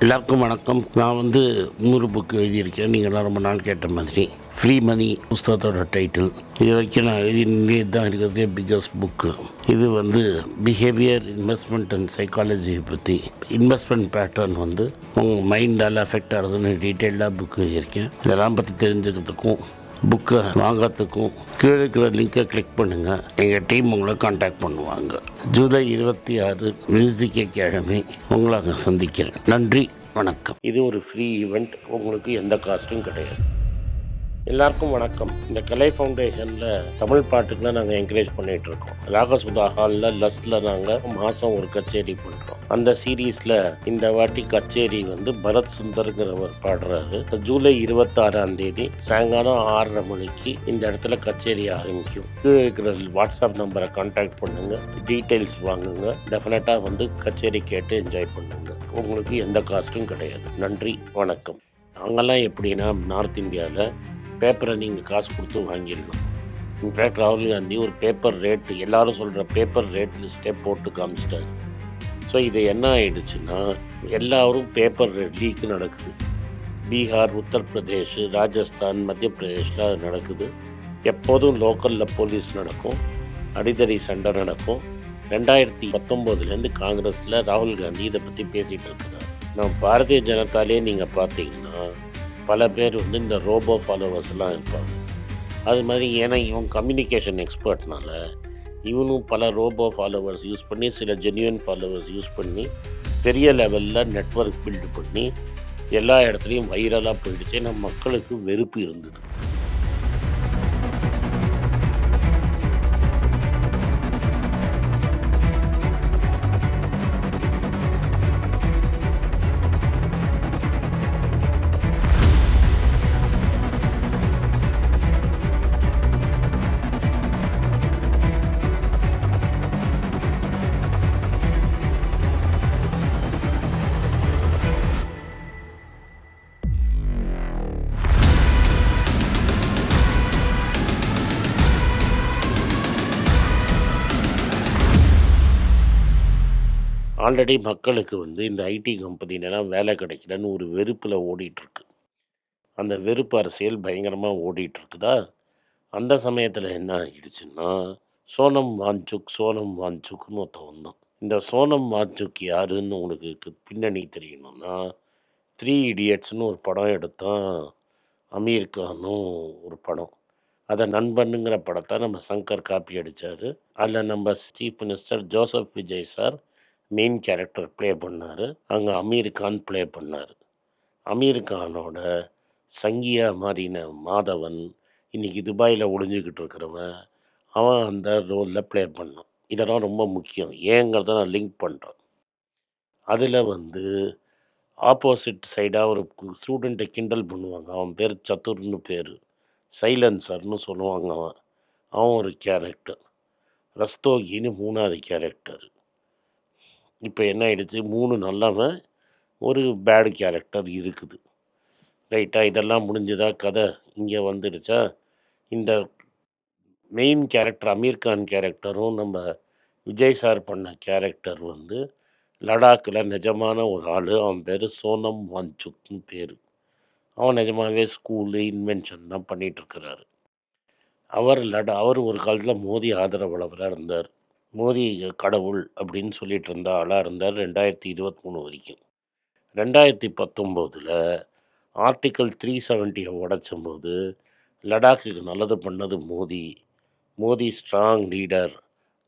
எல்லாருக்கும் வணக்கம். நான் 100 புக்கு எழுதியிருக்கேன். நீங்கள்லாம் ரொம்ப நாள் கேட்ட மாதிரி ஃப்ரீ மணி புஸ்தகத்தோட டைட்டில். இது வரைக்கும் நான் எழுதினே தான் இருக்கிறதே பிக்கஸ்ட் புக்கு. இது பிஹேவியர், இன்வெஸ்ட்மெண்ட் அண்ட் சைக்காலஜியை பற்றி, இன்வெஸ்ட்மெண்ட் பேட்டர்ன் உங்கள் மைண்டால் அஃபெக்ட் ஆகுதுன்னு டீட்டெயில்டாக புக்கு எழுதியிருக்கேன். இதெல்லாம் பற்றி தெரிஞ்சுக்கிறதுக்கும் புக்கை வாங்கிறதுக்கும் கீழே இருக்கிற லிங்கை கிளிக் பண்ணுங்கள். எங்கள் டீம் உங்களை காண்டாக்ட் பண்ணுவாங்க. ஜூலை 26 மியூசிக் அகாடமி உங்களை அங்கே சந்திக்கிறேன். நன்றி, வணக்கம். இது ஒரு ஃப்ரீ ஈவெண்ட். உங்களுக்கு எந்த காஸ்ட்டும் கிடையாது. எல்லாருக்கும் வணக்கம். இந்த கலை ஃபவுண்டேஷனில் தமிழ் பாட்டுக்கெலாம் நாங்கள் என்கரேஜ் பண்ணிகிட்ருக்கோம். ராகசுதா ஹாலில் லஸ்ல நாங்கள் மாதம் ஒரு கச்சேரி பண்ணுறோம். அந்த சீரீஸில் இந்த வாட்டி கச்சேரி பரத் சுந்தருங்கிறவர் பாடுறாரு. ஜூலை 26 சாயங்காலம் 6:30 மணிக்கு இந்த இடத்துல கச்சேரி ஆரம்பிக்கும். கீழே இருக்கிற வாட்ஸ்அப் நம்பரை கான்டாக்ட் பண்ணுங்கள், டீட்டெயில்ஸ் வாங்குங்க. டெஃபினட்டாக கச்சேரி கேட்டு என்ஜாய் பண்ணுங்க. உங்களுக்கு எந்த காஸ்ட்டும் கிடையாது. நன்றி, வணக்கம். நாங்கள்லாம் எப்படின்னா, நார்த் இந்தியாவில் பேப்பரை நீங்கள் காசு கொடுத்து வாங்கிடணும். இன்ஃபேக்ட் ராகுல் காந்தி ஒரு பேப்பர் ரேட்டு, எல்லாரும் சொல்கிற பேப்பர் ரேட் லிஸ்ட்டே போட்டு காமிச்சிட்டாரு. ஸோ இது என்ன ஆயிடுச்சுன்னா, எல்லாரும் பேப்பர் ரேட் லீக் நடக்குது. பீகார், உத்தரப்பிரதேஷ், ராஜஸ்தான், மத்திய பிரதேஷில் அது நடக்குது. எப்போதும் லோக்கலில் போலீஸ் நடக்கும், அடிதடி சண்டை நடக்கும். 2019 காங்கிரஸில் ராகுல் காந்தி இதை பற்றி பேசிகிட்டு இருக்கிறார். நம்ம பாரதிய ஜனதாலே நீங்கள் பார்த்தீங்கன்னா பல பேர் இந்த ரோபோ ஃபாலோவர்ஸ்லாம் இருப்பாங்க. அது மாதிரி ஏன்னா இவன் கம்யூனிகேஷன் எக்ஸ்பர்ட்னால இவனும் பல ரோபோ ஃபாலோவர்ஸ் யூஸ் பண்ணி, சில ஜென்யூன் ஃபாலோவர்ஸ் யூஸ் பண்ணி பெரிய லெவலில் நெட்வொர்க் பில்டு பண்ணி எல்லா இடத்துலையும் வைரலாக போயிடுச்சு. ஏன்னா மக்களுக்கு வெறுப்பு இருந்தது. ஆல்ரெடி மக்களுக்கு இந்த ஐடி கம்பெனிலலாம் வேலை கிடைக்கலன்னு ஒரு வெறுப்பில் ஓடிட்டுருக்கு. அந்த வெறுப்பு அரசியல் பயங்கரமாக ஓடிட்டுருக்குதா. அந்த சமயத்தில் என்ன ஆகிடுச்சுன்னா, சோனம் வான்சுக்னு ஒருத்தன் வந்தான். இந்த சோனம் வான்சுக் யாருன்னு உங்களுக்கு பின்னணி தெரியணும்னா, 3 இடியட்ஸ்னு ஒரு படம் எடுத்தான் அமீர் கானும் ஒரு படம். அதை நண்பனுங்கிற படத்தை நம்ம சங்கர் காப்பி அடித்தார். அதில் நம்ம chief minister Joseph Vijay sir main character play பண்ணார். அங்கே அமீர் கான் ப்ளே பண்ணார். அமீர் கானோட சங்கியா மாறின மாதவன் இன்றைக்கி துபாயில் ஒளிஞ்சிக்கிட்டு இருக்கிறவன், அவன் அந்த ரோலில் ப்ளே பண்ணான். இதெல்லாம் ரொம்ப முக்கியம். ஏங்கிறத நான் லிங்க் பண்ணுறேன். அதில் ஆப்போசிட் சைடாக ஒரு ஸ்டூடெண்ட்டை கிண்டல் பண்ணுவாங்க. அவன் பேர் சத்துர்னு பேர், சைலன்சர்னு சொல்லுவாங்க. அவன் ஒரு கேரக்டர். ரஸ்தோகின்னு 3வது கேரக்டர். இப்போ என்ன ஆகிடுச்சு, 3 நல்லவன், ஒரு பேடு கேரக்டர் இருக்குது. ரைட்டாக இதெல்லாம் முடிஞ்சதா கதை. இங்கே வந்துடுச்சா, இந்த மெயின் கேரக்டர் அமீர் கான் கேரக்டரும் நம்ம விஜய் சார் பண்ண கேரக்டர் லடாக்கில் நிஜமான ஒரு ஆள். அவன் பேர் சோனம் வான்சுக்னு பேர். அவன் நிஜமாகவே ஸ்கூலு இன்வென்ஷன்லாம் பண்ணிகிட்ருக்கிறாரு. அவர் ஒரு காலத்தில் மோடி ஆதரவாளராக இருந்தார். மோடி கடவுள் அப்படின்னு சொல்லிட்டு இருந்த ஆளாக இருந்தார் 2023 வரைக்கும். 2019 ஆர்டிக்கல் 370 உடைச்சம்போது லடாக்குக்கு நல்லது பண்ணது மோடி. மோடி ஸ்ட்ராங் லீடர்,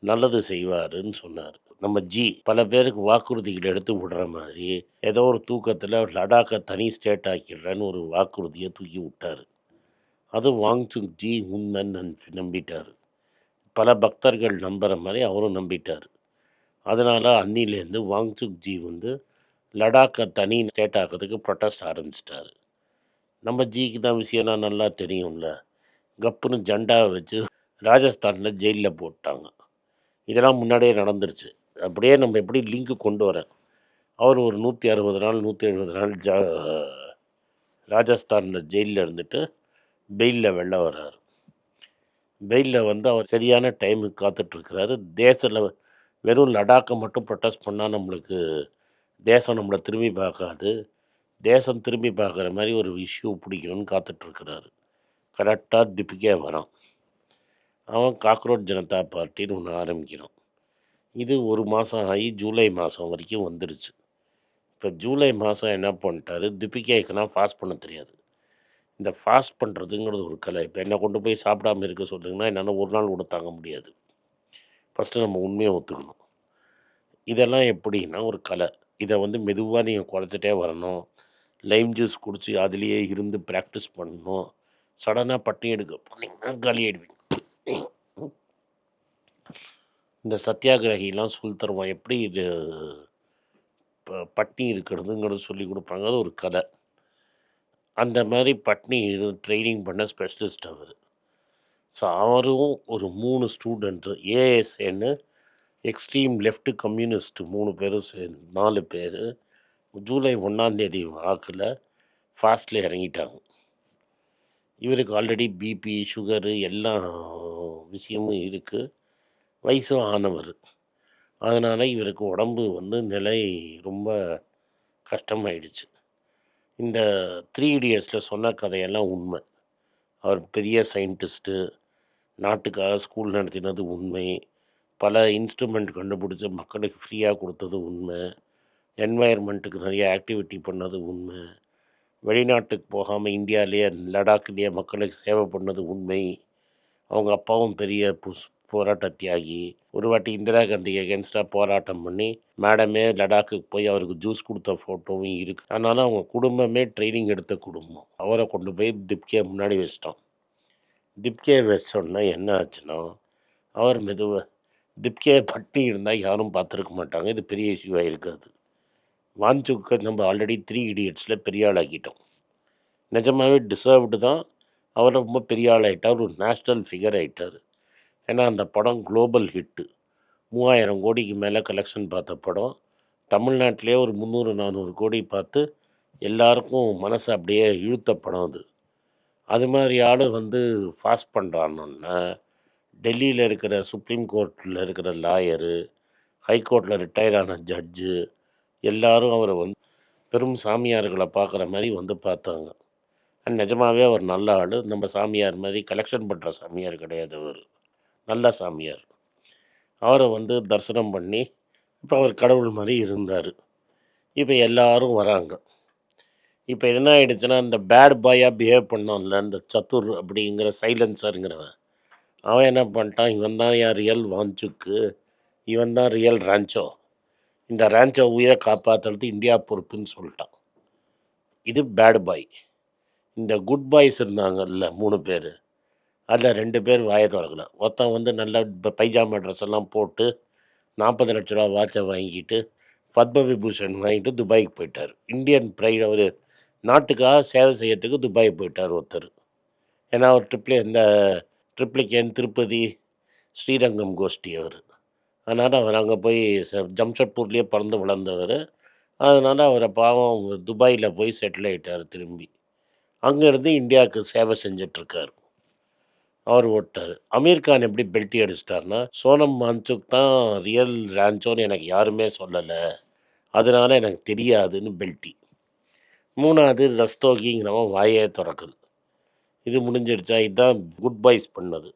நல்லது செய்வாருன்னு சொன்னார். நம்ம பல பேருக்கு வாக்குறுதிகள் எடுத்து விடுற மாதிரி ஏதோ ஒரு தூக்கத்தில் லடாக்கை தனி ஸ்டேட் ஆக்கிடுறேன்னு ஒரு வாக்குறுதியை தூக்கி விட்டார். அது வாங்சுக் உண்மைன்னு நம்பிட்டார். பல பக்தர்கள் நம்புகிற மாதிரி அவரும் நம்பிட்டார். அதனால் அன்னிலேருந்து வாங்சுக் லடாக்கை தனி ஸ்டேட் ஆக்கிறதுக்கு ப்ரொட்டஸ்ட் ஆரம்பிச்சிட்டாரு. நம்ம தான் விஷயம்லாம் நல்லா தெரியும்ல. கப்புன்னு ஜெண்டாவை வச்சு ராஜஸ்தானில் ஜெயிலில் போட்டாங்க. இதெல்லாம் முன்னாடியே நடந்துருச்சு. அப்படியே நம்ம எப்படி லிங்க்கு கொண்டு வரேன். அவர் ஒரு 160 நாள் 170 நாள் ராஜஸ்தானில் ஜெயிலில் இருந்துட்டு பெயிலில் வெளில வர்றார். பெயிலில் அவர் சரியான டைமுக்கு காத்துட்ருக்கிறாரு. தேசத்தில் வெறும் லடாக்கை மட்டும் ப்ரொட்டஸ்ட் பண்ணால் நம்மளுக்கு தேசம் நம்மளை திரும்பி பார்க்காது, தேசம் திரும்பி பார்க்குற மாதிரி ஒரு இஷ்யூ பிடிக்கணும்னு காத்துட்ருக்கிறாரு. கரெக்டாக தீபிகா வரான். அவன் காக்ரோச் ஜனதா பார்ட்டின்னு ஒன்று ஆரம்பிக்கிறான். இது ஒரு மாதம் ஆகி ஜூலை மாதம் வரைக்கும் வந்துடுச்சு. இப்போ ஜூலை மாதம் என்ன பண்ணிட்டாரு, தீபிகாவுக்குனா ஃபாஸ்ட் பண்ண தெரியாது. இந்த ஃபாஸ்ட் பண்ணுறதுங்கிறது ஒரு கலை. இப்போ என்னை கொண்டு போய் சாப்பிடாம இருக்க சொல்லுங்கன்னா என்னால் ஒரு நாள் கூட தாங்க முடியாது. ஃபஸ்ட்டு நம்ம உண்மையை ஒத்துக்கணும். இதெல்லாம் எப்படின்னா ஒரு கலை. இதை வந்து மெதுவாக நீங்கள் குறைச்சிட்டே வரணும். லைம் ஜூஸ் குடிச்சு அதுலேயே இருந்து ப்ராக்டிஸ் பண்ணணும். சடனாக பட்டினி எடுக்க போனீங்கன்னா காலி ஆகிடுவீங்க. இந்த சத்தியாகிரகிலாம் சொல்லி தருவான் எப்படி இது பட்டினி இருக்கிறதுங்கிறது சொல்லி கொடுப்பாங்க. அது ஒரு கலை. அந்த மாதிரி பட்னி இது ட்ரைனிங் பண்ண ஸ்பெஷலிஸ்ட் அவர். ஸோ அவரும் ஒரு 3 ஸ்டூடெண்ட்டு ஏஎஸ்ஏன்னு எக்ஸ்ட்ரீம் லெஃப்ட் கம்யூனிஸ்ட் 3 பேரும் சேர்ந்து 4 பேர் ஜூலை 1 வாக்கில் ஃபாஸ்ட்டில் இறங்கிட்டாங்க. இவருக்கு ஆல்ரெடி பிபி சுகரு எல்லா விஷயமும் இருக்குது, வயசும் ஆனவர். அதனால் இவருக்கு உடம்பு வந்து நிலை ரொம்ப கஷ்டமாயிடுச்சு. இந்த 3 இடியட்ஸில் சொன்ன கதையெல்லாம் உண்மை. அவர் பெரிய சயின்டிஸ்ட்டு, நாட்டுக்காக ஸ்கூல் நடத்தினது உண்மை, பல இன்ஸ்ட்ருமெண்ட் கண்டுபிடிச்சி மக்களுக்கு ஃப்ரீயாக கொடுத்தது உண்மை, என்வாயர்மெண்ட்டுக்கு நிறைய ஆக்டிவிட்டி பண்ணது உண்மை, வெளிநாட்டுக்கு போகாமல் இந்தியாவிலேயே லடாக்லேயே மக்களுக்கு சேவை பண்ணது உண்மை. அவங்க அப்பாவும் பெரிய போராட்ட தியாகி. ஒரு வாட்டி இந்திரா காந்திக்கு எகென்ஸ்டாக போராட்டம் பண்ணி மேடமே லடாக்குக்கு போய் அவருக்கு ஜூஸ் கொடுத்த ஃபோட்டோவும் இருக்குது. அதனால் அவங்க குடும்பமே ட்ரைனிங் எடுத்த குடும்பம். அவரை கொண்டு போய் திப்கே முன்னாடி வச்சிட்டோம். திப்கே வச்சோன்னா என்ன ஆச்சுன்னா, அவர் மெதுவாக திப்கே பட்டி இருந்தால் யாரும் பார்த்துருக்க மாட்டாங்க. இது பெரிய இஷ்யூவாக இருக்காது. வான்சுக்கை நம்ம ஆல்ரெடி 3 இடியட்ஸில் பெரிய ஆள் ஆக்கிட்டோம். நிஜமாகவே டிசர்வ்டு தான். அவர் ரொம்ப பெரிய ஆள் ஆகிட்டார், ஒரு நேஷ்னல் ஃபிகர் ஆகிட்டார். ஏன்னா அந்த படம் குளோபல் ஹிட்டு. 3000 கோடிக்கு மேலே கலெக்ஷன் பார்த்த படம். தமிழ்நாட்டிலே ஒரு 300-400 கோடி பார்த்து எல்லாருக்கும் மனசை அப்படியே இழுத்த படம் அது. அது மாதிரி ஆள் வந்து ஃபாஸ்ட் பண்ணுறான்னா, டெல்லியில் இருக்கிற சுப்ரீம் கோர்ட்டில் இருக்கிற லாயரு, ஹைகோர்ட்டில் ரிட்டையர் ஆன ஜட்ஜு எல்லாரும் அவரை வந்து பெரும் சாமியார்களை பார்க்குற மாதிரி வந்து பார்த்தாங்க. நிஜமாகவே அவர் நல்ல ஆள். நம்ம சாமியார் மாதிரி கலெக்ஷன் பண்ணுற சாமியார் கிடையாது. அவர் நல்ல சாமியார். அவரை வந்து தரிசனம் பண்ணி இப்போ அவர் கடவுள் மாதிரி இருந்தார். இப்போ எல்லாரும் வராங்க. இப்போ என்ன ஆகிடுச்சுன்னா, இந்த பேட் பாயாக பிஹேவ் பண்ணான்ல இந்த சத்துர் அப்படிங்கிற சைலன்சருங்கிறவன், அவன் என்ன பண்ணிட்டான், இவன் தான் என் ரியல் வான்சுக்கு, இவன் தான் ரியல் ரான்ச்சோ, இந்த ரான்ச்சோ உயிரை காப்பாற்றுறது இந்தியா பொறுப்புன்னு சொல்லிட்டான். இது பேட் பாய். இந்த குட் பாய்ஸ் இருந்தாங்கல்ல 3 பேர், அதில் 2 பேர் வாயை திறக்கல. ஒருத்தன் வந்து நல்லா பைஜாமா ட்ரெஸ் எல்லாம் போட்டு 40 லட்ச ரூபா வாட்சை வாங்கிட்டு பத்ம விபூஷன் வாங்கிட்டு துபாய்க்கு போயிட்டார். இந்தியன் ப்ரைட், அவர் நாட்டுக்காக சேவை செய்யறதுக்கு துபாய் போயிட்டார் ஒருத்தர். ஏன்னா அவர் இந்த ட்ரிப்ளிகேன் திருப்பதி ஸ்ரீரங்கம் கோஷ்டி அவர். அதனால் அவர் அங்கே போய் ஜம்ஷெட்பூர்லேயே பிறந்து வளர்ந்தவர். அதனால் அவரை பாவம் துபாயில் போய் செட்டில் ஆகிட்டார் திரும்பி. அங்கேருந்து இந்தியாவுக்கு சேவை செஞ்சிட்ருக்கார். அவர் ஓட்டார். அமீர் கான் எப்படி பெல்ட்டி அடிச்சிட்டார்னா, சோனம் வான்சுக் தான் ரியல் ரான்ச்சோன்னு எனக்கு யாருமே சொல்லலை, அதனால் எனக்கு தெரியாதுன்னு பெல்ட்டி. 3வது ரஸ்தோகிங்கிறவன் வாயே திறக்குது. இது முடிஞ்சிடுச்சா? இதுதான் குட் பாய்ஸ் பண்ணது.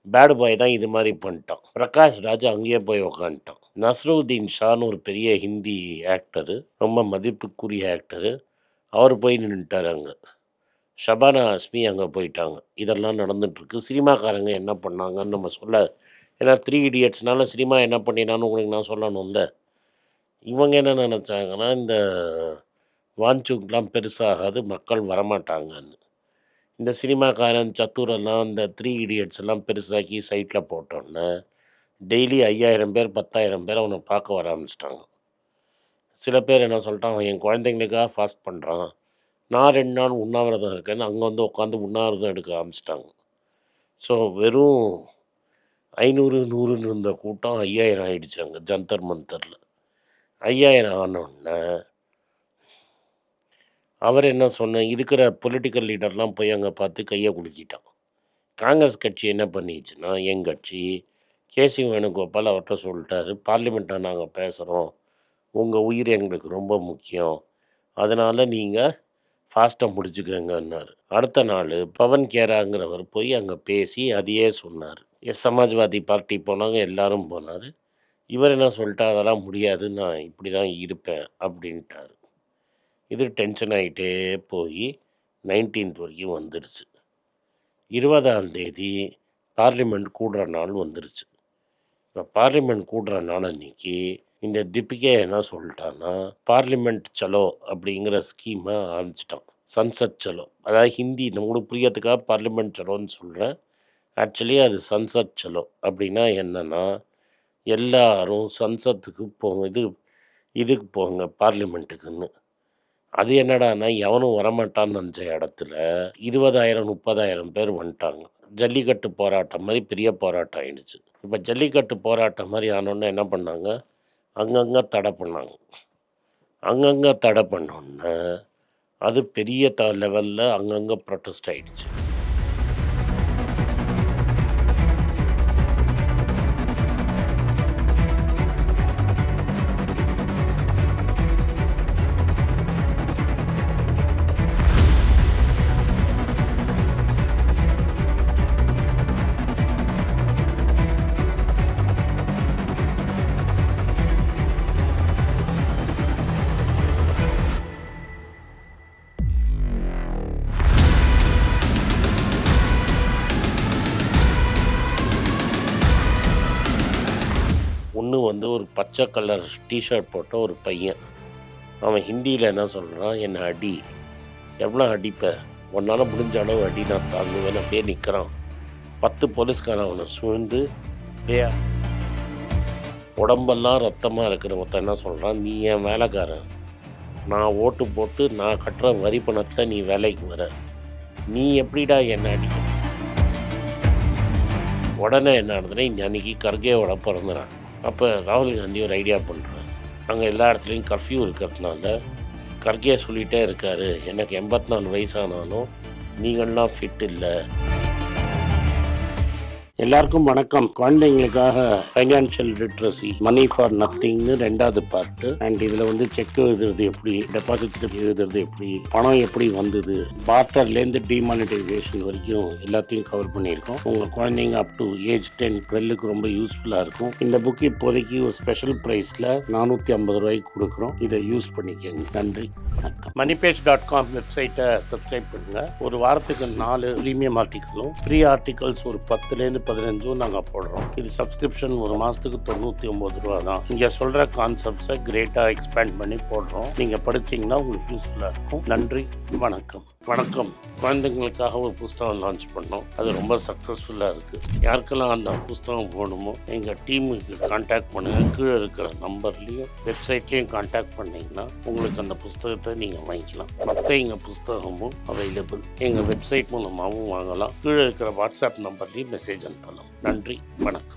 பேட் பாய் தான் இது மாதிரி பண்ணிட்டான். பிரகாஷ் ராஜ் அங்கேயே போய் உக்காந்துட்டான். நஸ்ருதீன் ஷான்னு ஒரு பெரிய ஹிந்தி ஆக்டரு, ரொம்ப மதிப்புக்குரிய ஆக்டரு, அவர் போய் நின்றுட்டார் அங்கே. ஷபானா ஆஸ்மி அங்கே போயிட்டாங்க. இதெல்லாம் நடந்துகிட்ருக்கு. சினிமாக்காரங்க என்ன பண்ணாங்கன்னு நம்ம சொல்ல, ஏன்னா 3 இடியட்ஸ்னால சினிமா என்ன பண்ணினான்னு உங்களுக்கு நான் சொல்லணும்ல. இவங்க என்ன நினச்சாங்கன்னா, இந்த வான்சுக்லாம் பெருசாகாது, மக்கள் வரமாட்டாங்கன்னு. இந்த சினிமாக்காரன் சத்துரெல்லாம் இந்த 3 இடியட்ஸ் எல்லாம் பெருசாக்கி சைட்டில் போட்டோன்னே டெய்லி 5000 பேர் 10,000 பேர் அவனை பார்க்க வர ஆரம்பிச்சிட்டாங்க. சில பேர் என்ன சொல்லிட்டான், அவன் என் குழந்தைங்களுக்காக ஃபாஸ்ட் பண்ணுறான், நான் 2 நாள் உண்ணாவிரதம் இருக்கேன்னு அங்கே வந்து உட்காந்து உண்ணாவிரதம் எடுக்க ஆரம்பிச்சிட்டாங்க. ஸோ வெறும் 500-100ன்னு இருந்த கூட்டம் 5000 ஆகிடுச்சு அங்கே ஜந்தர் மந்தரில். 5000 ஆனோடனே அவர் என்ன இருக்கிற பொலிட்டிக்கல் லீடர்லாம் போய் அங்கே பார்த்து கையை குலுக்கிட்டான். காங்கிரஸ் கட்சி என்ன பண்ணிடுச்சுன்னா, என் கட்சி கேசி வேணுகோபால் அவர்கிட்ட சொல்லிட்டாரு, பார்லிமெண்ட்டை நாங்கள் பேசுகிறோம், உங்கள் உயிர் எங்களுக்கு ரொம்ப முக்கியம், அதனால் நீங்கள் ஃபாஸ்ட்டை முடிச்சுக்கங்கன்னாரு. அடுத்த நாள் பவன் கேராங்கிறவர் போய் அங்கே பேசி அதையே சொன்னார். சமாஜ்வாதி பார்ட்டி போனாங்க, எல்லாரும் போனார். இவர் என்ன சொல்லிட்டார், அதெல்லாம் முடியாது, நான் இப்படி தான் இருப்பேன் அப்படின்ட்டார். இது டென்ஷன் ஆகிட்டே போய் 19th வரைக்கும் வந்துடுச்சு. 20ஆம் தேதி பார்லிமெண்ட் கூடுற நாள் வந்துருச்சு. இப்போ பார்லிமெண்ட் கூடுற நாள் அன்னைக்கு இந்த தீபிகா என்ன சொல்லிட்டான்னா, பார்லிமெண்ட் சலோ அப்படிங்கிற ஸ்கீமை ஆரம்பிச்சிட்டான். சன்சத் சலோ, அதாவது ஹிந்தி உங்களுக்கு புரியறதுக்காக பார்லிமெண்ட் சலோன்னு சொல்கிறேன். ஆக்சுவலி அது சன்சத் சலோ அப்படின்னா என்னென்னா, எல்லாரும் சன்சத்துக்கு போங்க, இதுக்கு போங்க பார்லிமெண்ட்டுக்குன்னு. அது என்னடான்னா, எவனும் வரமாட்டான்னு நினச்ச இடத்துல 20,000 30,000 பேர் வந்துட்டாங்க. ஜல்லிக்கட்டு போராட்டம் மாதிரி பெரிய போராட்டம் ஆயிடுச்சு. இப்போ ஜல்லிக்கட்டு போராட்டம் மாதிரி ஆனோடனே என்ன பண்ணாங்க, அங்கங்கே தடை பண்ணாங்க. அங்கங்கே தடை பண்ணோன்னே அது பெரிய லெவலில் அங்கங்கே ப்ரொட்டஸ்ட் ஆகிடுச்சு. ஒன்று ஒரு பச்சை கலர் டிஷர்ட் போட்ட ஒரு பையன், அவன் ஹிந்தியில் என்ன சொல்கிறான், என்னை அடி, எவ்வளோ அடிப்ப, உன்னால் முடிஞ்ச அளவு அடி, நான் தாங்குவேன் அப்படியே நிற்கிறான். 10 போலீஸ்காரன் அவனை சூழ்ந்து அப்படியே உடம்பெல்லாம் ரத்தமாக இருக்கிற மொத்தம் என்ன சொல்கிறான், நீ என் வேலைக்காரன், நான் ஓட்டு போட்டு நான் கட்டுற வரி பணத்தில் நீ வேலைக்கு வர, நீ எப்படிடா என்னை அடிக்க. உடனே என்ன நடந்ததுன்னா, அன்றைக்கி கர்கேவோட பிறந்துறான். அப்போ ராகுல் காந்தி ஒரு ஐடியா பண்ணுறாரு. அங்கே எல்லா இடத்துலையும் கர்ஃப்யூ இருக்கிறதுனால கர்கே சொல்லிகிட்டே இருக்கார், எனக்கு 84 வயசானாலும் நீங்கள்லாம் ஃபிட் இல்லை. எல்லாருக்கும் வணக்கம். குழந்தைங்களுக்காக ஃபைனான்ஷியல் லிட்ரஸி, மணி ஃபார் நத்திங்னு 2வது பார்ட்டு. அண்ட் இதில் வந்து செக் எழுதுறது எப்படி, டெபாசிட் எழுதுறது எப்படி, பணம் எப்படி வந்தது, பார்ட்டர்லேருந்து டிமானிட்டைசேஷன் வரைக்கும் எல்லாத்தையும் கவர் பண்ணியிருக்கோம். உங்கள் குழந்தைங்க அப் டு ஏஜ் 10-12க்கு ரொம்ப யூஸ்ஃபுல்லாக இருக்கும். இந்த புக் இப்போதைக்கு ஒரு ஸ்பெஷல் ப்ரைஸில் 450 ரூபாய்க்கு கொடுக்குறோம். இதை யூஸ் பண்ணிக்கங்க. நன்றி, வணக்கம். moneypage.com வெப்சைட்டை சப்ஸ்கிரைப் பண்ணுங்கள். ஒரு வாரத்துக்கு 4 ப்ரீமியம் ஆர்டிக்கலும் ஃப்ரீ ஆர்டிகல்ஸ் ஒரு 10லேருந்து 15 நாங்கள் போடுறோம். இது சப்ஸ்கிரிப்ஷன் ஒரு மாதத்துக்கு 99 ரூபா தான். இங்கே சொல்கிற கான்செப்ட்ஸை கிரேட்டாக எக்ஸ்பேண்ட் பண்ணி போடுறோம். நீங்கள் படிச்சிங்கன்னா உங்களுக்கு யூஸ்ஃபுல்லாக இருக்கும். நன்றி, வணக்கம். வணக்கம். குழந்தைங்களுக்காக ஒரு புஸ்தகம் லான்ச் பண்ணோம். அது ரொம்ப சக்ஸஸ்ஃபுல்லாக இருக்குது. யாருக்கெல்லாம் அந்த புஸ்தகம் போகணுமோ எங்கள் டீமுக்கு கான்டாக்ட் பண்ணுங்கள். கீழே இருக்கிற நம்பர்லேயும் வெப்சைட்லேயும் கான்டாக்ட் பண்ணிங்கன்னா உங்களுக்கு அந்த புஸ்தகத்தை நீங்கள் வாங்கிக்கலாம். மற்ற எங்கள் புஸ்தகமும் அவைலபிள். எங்கள் வெப்சைட் மூலமாகவும் வாங்கலாம். கீழே இருக்கிற வாட்ஸ்அப் நம்பர்லேயும் மெசேஜ் அனுப்பலாம். நன்றி, வணக்கம்.